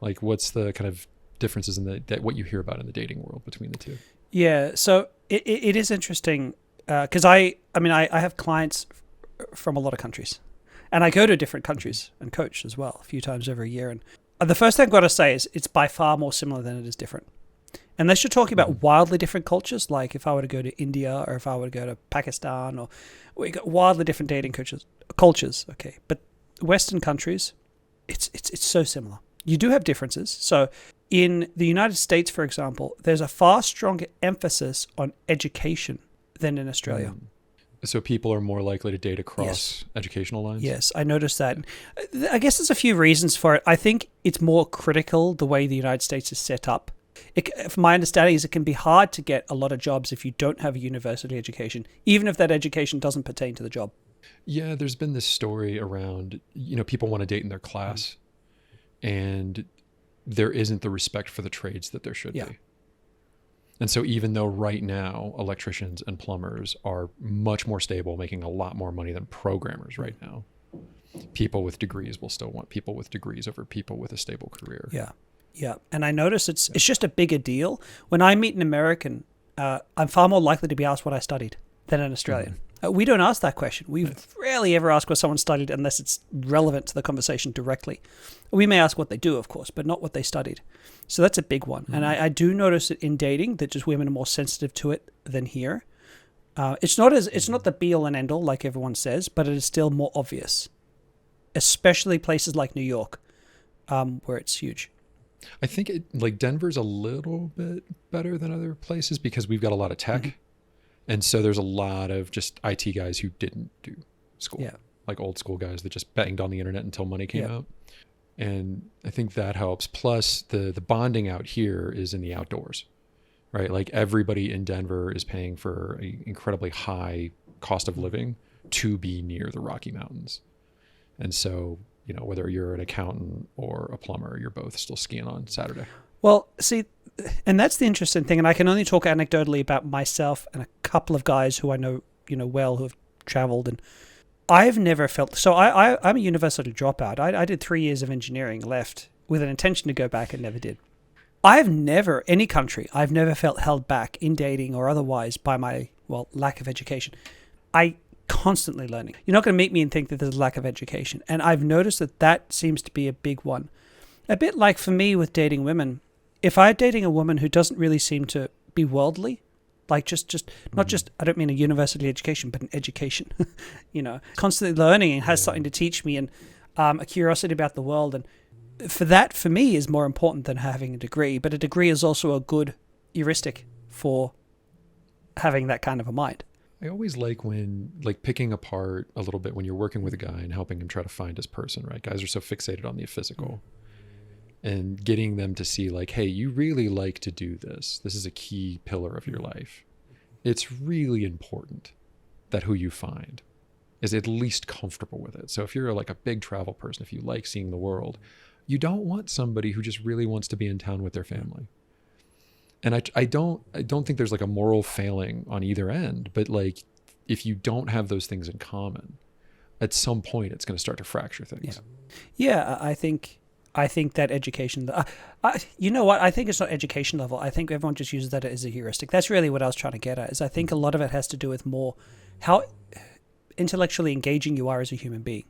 Like, what's the kind of differences in that what you hear about in the dating world between the two? Yeah, so it is interesting because I have clients from a lot of countries, and I go to different countries and coach as well a few times every year. And the first thing I've got to say is it's by far more similar than it is different. Unless you're talking about wildly different cultures, like if I were to go to India or if I were to go to Pakistan, or we got wildly different dating cultures. Okay, but Western countries, it's so similar. You do have differences. So in the United States, for example, there's a far stronger emphasis on education than in Australia. So people are more likely to date across Yes. educational lines? Yes, I noticed that. I guess there's a few reasons for it. I think it's more critical the way the United States is set up. From my understanding is it can be hard to get a lot of jobs if you don't have a university education, even if that education doesn't pertain to the job. Yeah, there's been this story around, people want to date in their class, and there isn't the respect for the trades that there should be. And so even though right now electricians and plumbers are much more stable, making a lot more money than programmers right now, people with degrees will still want people with degrees over people with a stable career. Yeah. Yeah. And I notice it's just a bigger deal. When I meet an American, I'm far more likely to be asked what I studied than an Australian. We don't ask that question. We rarely ever ask what someone studied unless it's relevant to the conversation directly. We may ask what they do, of course, but not what they studied. So that's a big one. And I do notice it in dating that just women are more sensitive to it than here. It's not the be all and end all like everyone says, but it is still more obvious, especially places like New York, where it's huge. I think Denver's a little bit better than other places because we've got a lot of tech. And so there's a lot of just IT guys who didn't do school. Yeah. Like old school guys that just banged on the internet until money came out. And I think that helps. Plus the bonding out here is in the outdoors, right? Like everybody in Denver is paying for an incredibly high cost of living to be near the Rocky Mountains. And so, whether you're an accountant or a plumber, you're both still skiing on Saturday. Well, see, and that's the interesting thing. And I can only talk anecdotally about myself and a couple of guys who I know, well, who have traveled. And I've never felt, so I'm a university dropout. I did 3 years of engineering, left with an intention to go back and never did. I've never felt held back in dating or otherwise by my, lack of education. I constantly learning. You're not going to meet me and think that there's a lack of education. And I've noticed that seems to be a big one. A bit like for me with dating women, if I'm dating a woman who doesn't really seem to be worldly, like just not just, I don't mean a university education, but an education, constantly learning and has something to teach me and a curiosity about the world. And for me is more important than having a degree, but a degree is also a good heuristic for having that kind of a mind. I always like picking apart a little bit when you're working with a guy and helping him try to find his person, right? Guys are so fixated on the physical. And getting them to see hey, you really like to do this. This is a key pillar of your life. It's really important that who you find is at least comfortable with it. So if you're a big travel person, if you like seeing the world, you don't want somebody who just really wants to be in town with their family. And I don't think there's a moral failing on either end, but if you don't have those things in common, at some point it's going to start to fracture things. Yeah, I think that education, you know what? I think it's not education level. I think everyone just uses that as a heuristic. That's really what I was trying to get at, is I think a lot of it has to do with more how intellectually engaging you are as a human being.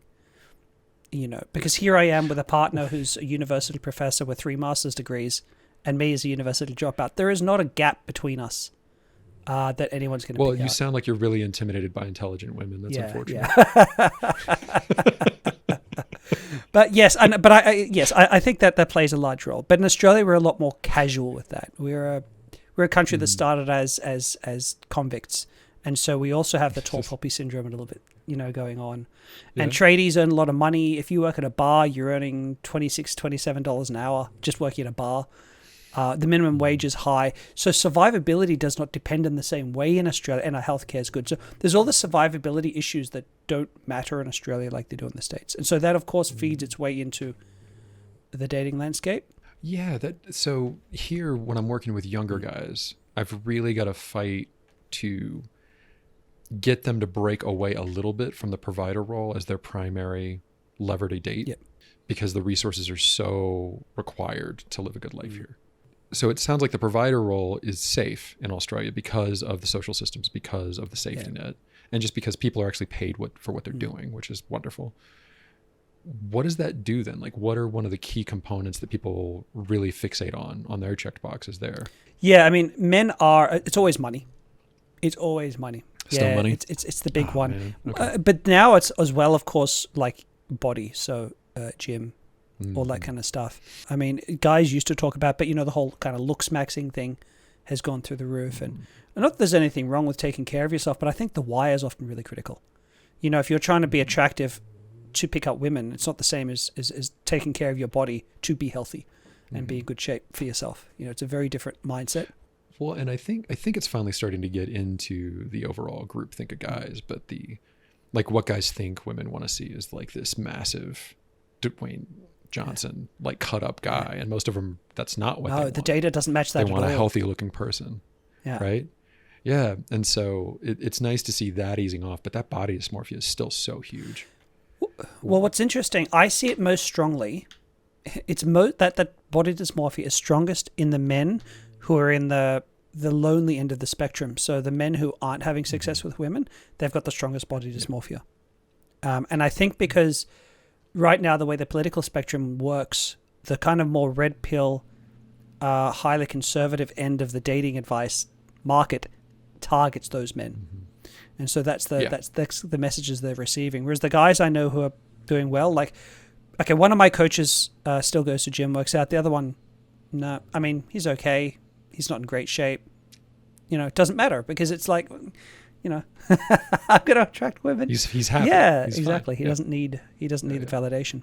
Because here I am with a partner who's a university professor with 3 master's degrees and me as a university dropout. There is not a gap between us that anyone's going to pick Well, you out. sound like you're really intimidated by intelligent women. That's unfortunate. Yeah. But yes, I think that plays a large role. But in Australia, we're a lot more casual with that. We're a country that started as convicts, and so we also have the tall poppy syndrome a little bit, going on. Yeah. And tradies earn a lot of money. If you work at a bar, you're earning $26, $27 an hour just working at a bar. The minimum wage is high. So survivability does not depend in the same way in Australia, and our healthcare is good. So there's all the survivability issues that don't matter in Australia like they do in the States. And so that, of course, feeds its way into the dating landscape. Yeah. So here, when I'm working with younger guys, I've really got to fight to get them to break away a little bit from the provider role as their primary lever to date, Yep. because the resources are so required to live a good life here. So it sounds like the provider role is safe in Australia because of the social systems, because of the safety net, and just because people are actually paid for what they're doing, which is wonderful. What does that do then? Like, what are one of the key components that people really fixate on their checked boxes there? Yeah, I mean, men are. It's always money. It's always money. Still money? It's the big one. Okay. But now it's as well, of course, like body. So gym, all that kind of stuff. I mean, guys used to talk about, but the whole kind of looks maxing thing has gone through the roof. And not that there's anything wrong with taking care of yourself, but I think the why is often really critical. If you're trying to be attractive to pick up women, it's not the same as taking care of your body to be healthy and be in good shape for yourself. It's a very different mindset. Well, and I think it's finally starting to get into the overall group think of guys, but like what guys think women want to see is like this massive Dwayne Johnson, like cut up guy, and most of them, that's not what they want. The data doesn't match that. They want a healthy looking person, yeah. Right? Yeah, and so it's nice to see that easing off, but that body dysmorphia is still so huge. Well, what's interesting, I see it most strongly. It's that body dysmorphia is strongest in the men who are in the lonely end of the spectrum. So the men who aren't having success with women, they've got the strongest body dysmorphia. And I think because right now the way the political spectrum works, the kind of more red pill, highly conservative end of the dating advice market targets those men. And so that's the messages they're receiving. Whereas the guys I know who are doing well, like, okay, one of my coaches still goes to gym, works out. The other one, no. I mean, he's okay. He's not in great shape. It doesn't matter because it's like, I'm going to attract women. He's happy. Yeah, he's exactly. fine. He doesn't need the validation.